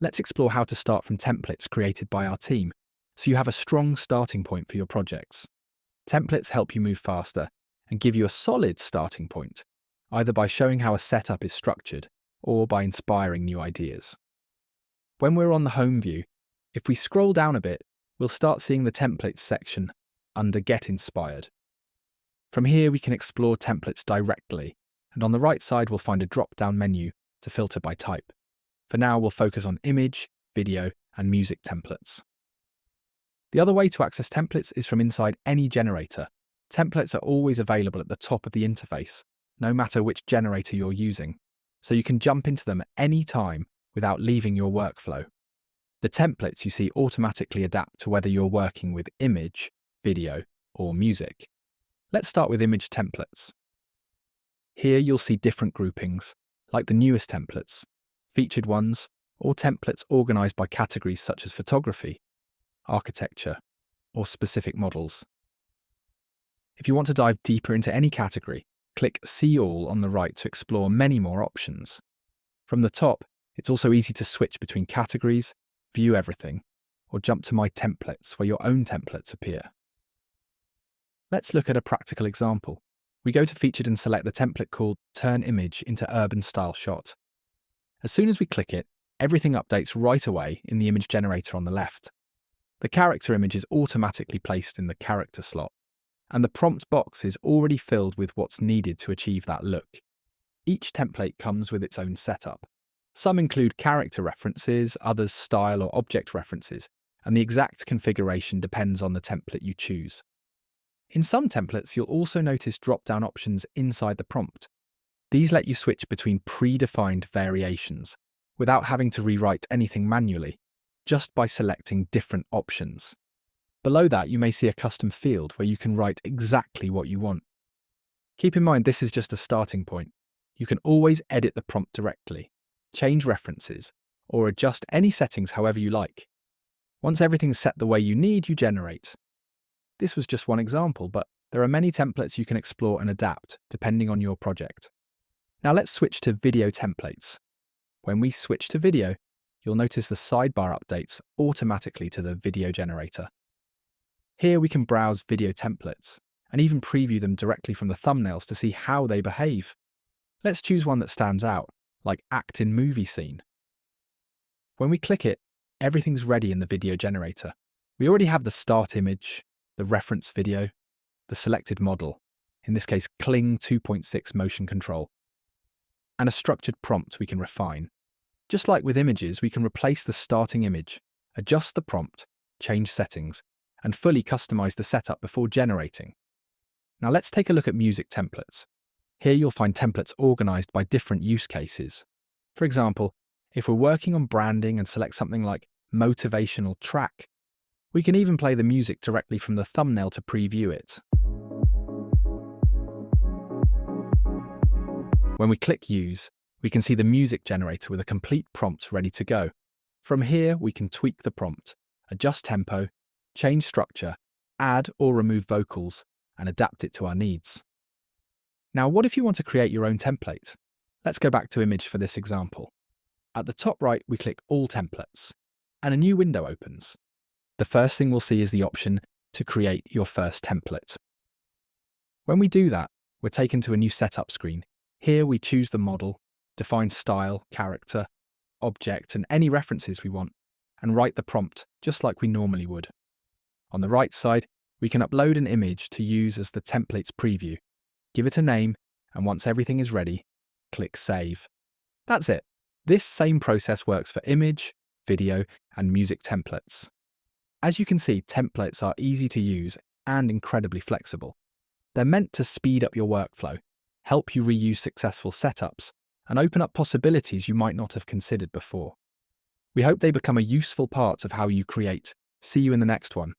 Let's explore how to start from templates created by our team, so you have a strong starting point for your projects. Templates help you move faster and give you a solid starting point, either by showing how a setup is structured or by inspiring new ideas. When we're on the home view, if we scroll down a bit, we'll start seeing the templates section under Get Inspired. From here, we can explore templates directly, and on the right side, we'll find a drop-down menu to filter by type. For now, we'll focus on image, video, and music templates. The other way to access templates is from inside any generator. Templates are always available at the top of the interface, no matter which generator you're using, so you can jump into them at any time without leaving your workflow. The templates you see automatically adapt to whether you're working with image, video, or music. Let's start with image templates. Here you'll see different groupings, like the newest templates, featured ones, or templates organized by categories such as photography, architecture, or specific models. If you want to dive deeper into any category, click See All on the right to explore many more options. From the top, it's also easy to switch between categories, view everything, or jump to My Templates where your own templates appear. Let's look at a practical example. We go to Featured and select the template called Turn Image into Urban Style Shot. As soon as we click it, everything updates right away in the image generator on the left. The character image is automatically placed in the character slot, and the prompt box is already filled with what's needed to achieve that look. Each template comes with its own setup. Some include character references, others style or object references, and the exact configuration depends on the template you choose. In some templates, you'll also notice drop-down options inside the prompt. These let you switch between predefined variations without having to rewrite anything manually, just by selecting different options. Below that, you may see a custom field where you can write exactly what you want. Keep in mind, this is just a starting point. You can always edit the prompt directly, change references, or adjust any settings however you like. Once everything's set the way you need, you generate. This was just one example, but there are many templates you can explore and adapt depending on your project. Now let's switch to video templates. When we switch to video, you'll notice the sidebar updates automatically to the video generator. Here we can browse video templates and even preview them directly from the thumbnails to see how they behave. Let's choose one that stands out, like Act in Movie Scene. When we click it, everything's ready in the video generator. We already have the start image, the reference video, the selected model, in this case Kling 2.6 motion control, and a structured prompt we can refine. Just like with images, we can replace the starting image, adjust the prompt, change settings, and fully customize the setup before generating. Now let's take a look at music templates. Here you'll find templates organized by different use cases. For example, if we're working on branding and select something like motivational track, we can even play the music directly from the thumbnail to preview it. When we click Use, we can see the music generator with a complete prompt ready to go. From here, we can tweak the prompt, adjust tempo, change structure, add or remove vocals, and adapt it to our needs. Now, what if you want to create your own template? Let's go back to image for this example. At the top right, we click All Templates, and a new window opens. The first thing we'll see is the option to create your first template. When we do that, we're taken to a new setup screen. Here we choose the model, define style, character, object, and any references we want, and write the prompt just like we normally would. On the right side, we can upload an image to use as the template's preview, give it a name, and once everything is ready, click Save. That's it. This same process works for image, video, and music templates. As you can see, templates are easy to use and incredibly flexible. They're meant to speed up your workflow, help you reuse successful setups, and open up possibilities you might not have considered before. We hope they become a useful part of how you create. See you in the next one.